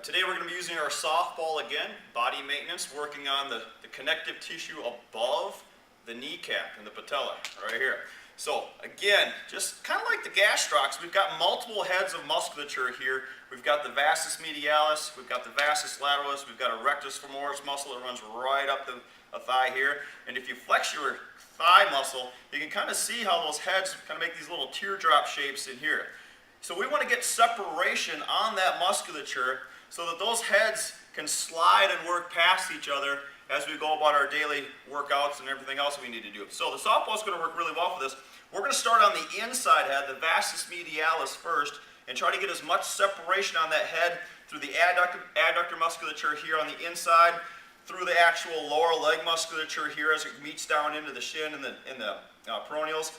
Today we're going to be using our softball again, body maintenance, working on the connective tissue above the kneecap and the patella, right here. So again, just kind of like the gastrocs, we've got multiple heads of musculature here. We've got the vastus medialis, we've got the vastus lateralis, we've got a rectus femoris muscle that runs right up the thigh here. And if you flex your thigh muscle, you can kind of see how those heads kind of make these little teardrop shapes in here. So we want to get separation on that musculature so that those heads can slide and work past each other as we go about our daily workouts and everything else we need to do. So the softball is going to work really well for this. We're going to start on the inside head, the vastus medialis first, and try to get as much separation on that head through the adductor musculature here on the inside, through the actual lower leg musculature here as it meets down into the shin and the peroneals.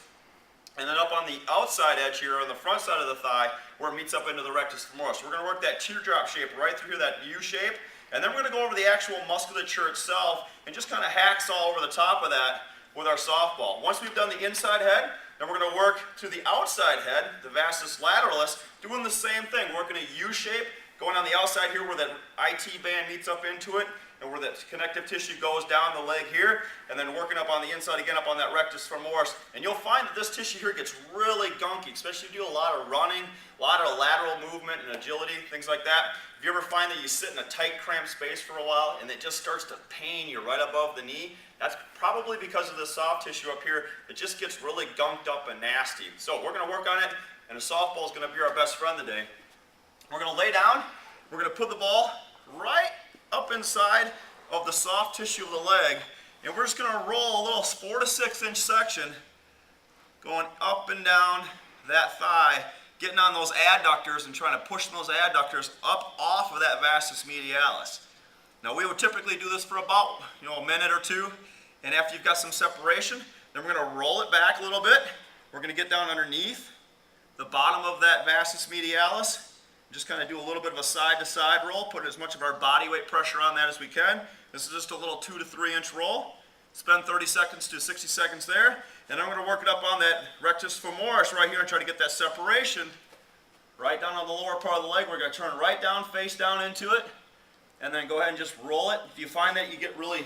And then up on the outside edge here, on the front side of the thigh, where it meets up into the rectus femoris. So we're going to work that teardrop shape right through that U shape. And then we're going to go over the actual musculature itself and just kind of hacksaw over the top of that with our softball. Once we've done the inside head, then we're going to work to the outside head, the vastus lateralis, doing the same thing, working a U shape, going on the outside here where that IT band meets up into it, and where the connective tissue goes down the leg here, and then working up on the inside again up on that rectus femoris. And you'll find that this tissue here gets really gunky, especially if you do a lot of running, a lot of lateral movement and agility, things like that. If you ever find that you sit in a tight, cramped space for a while and it just starts to pain you right above the knee, that's probably because of the soft tissue up here that just gets really gunked up and nasty. So we're going to work on it, and the softball is going to be our best friend today. We're going to lay down, we're going to put the ball right up inside of the soft tissue of the leg, and we're just going to roll a little 4 to 6 inch section going up and down that thigh, getting on those adductors and trying to push those adductors up off of that vastus medialis. Now we would typically do this for about a minute or two, and after you've got some separation, then we're going to roll it back a little bit. We're going to get down underneath the bottom of that vastus medialis. Just kind of do a little bit of a side-to-side roll, put as much of our body weight pressure on that as we can. This is just a little 2 to 3 inch roll. Spend 30 seconds to 60 seconds there. And then we're going to work it up on that rectus femoris right here and try to get that separation right down on the lower part of the leg. We're going to turn right down, face down into it, and then go ahead and just roll it. If you find that you get really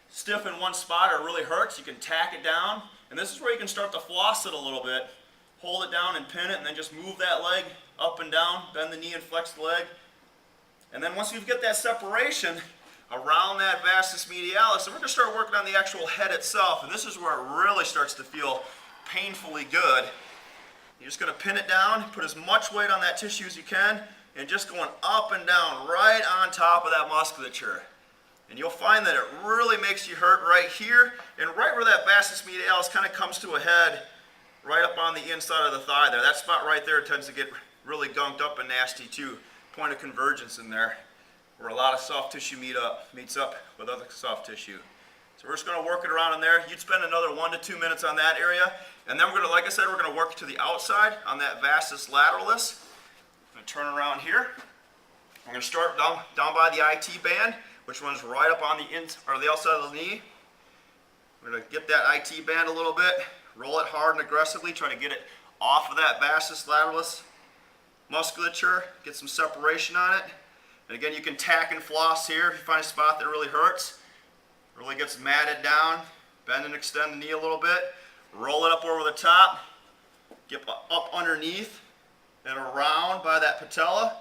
stiff in one spot or it really hurts, you can tack it down. And this is where you can start to floss it a little bit. Hold it down and pin it, and then just move that leg up and down, bend the knee and flex the leg. And then once you get that separation around that vastus medialis, then we're going to start working on the actual head itself. And this is where it really starts to feel painfully good. You're just going to pin it down, put as much weight on that tissue as you can, and just going up and down right on top of that musculature. And you'll find that it really makes you hurt right here, and right where that vastus medialis kind of comes to a head, right up on the inside of the thigh there. That spot right there tends to get really gunked up and nasty too. Point of convergence in there, where a lot of soft tissue meets up with other soft tissue. So we're just going to work it around in there. You'd spend another 1 to 2 minutes on that area, and then we're going to, like I said, we're going to work to the outside on that vastus lateralis. I'm going to turn around here. We're going to start down by the IT band, which runs right up on the outside of the knee. We're going to get that IT band a little bit, roll it hard and aggressively, try to get it off of that vastus lateralis musculature, get some separation on it. And again, you can tack and floss here if you find a spot that really hurts, really gets matted down. Bend and extend the knee a little bit, roll it up over the top, get up underneath and around by that patella,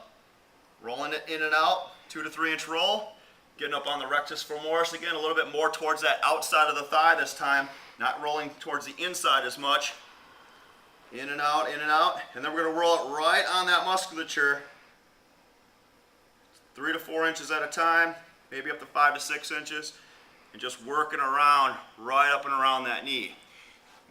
rolling it in and out, 2 to 3 inch roll, getting up on the rectus femoris again, a little bit more towards that outside of the thigh this time, not rolling towards the inside as much. In and out, and then we're going to roll it right on that musculature, 3 to 4 inches at a time, maybe up to 5 to 6 inches, and just working around, right up and around that knee.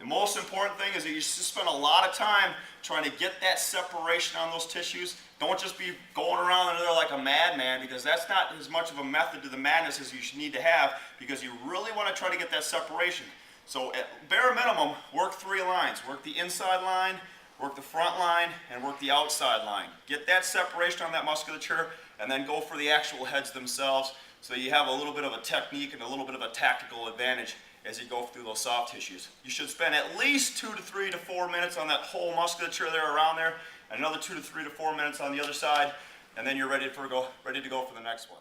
The most important thing is that you just spend a lot of time trying to get that separation on those tissues. Don't just be going around in there like a madman, because that's not as much of a method to the madness as you should need to have, because you really want to try to get that separation. So at bare minimum, work 3 lines. Work the inside line, work the front line, and work the outside line. Get that separation on that musculature, and then go for the actual heads themselves, so you have a little bit of a technique and a little bit of a tactical advantage as you go through those soft tissues. You should spend at least 2 to 3 to 4 minutes on that whole musculature there around there, and another 2 to 3 to 4 minutes on the other side, and then you're ready to go for the next one.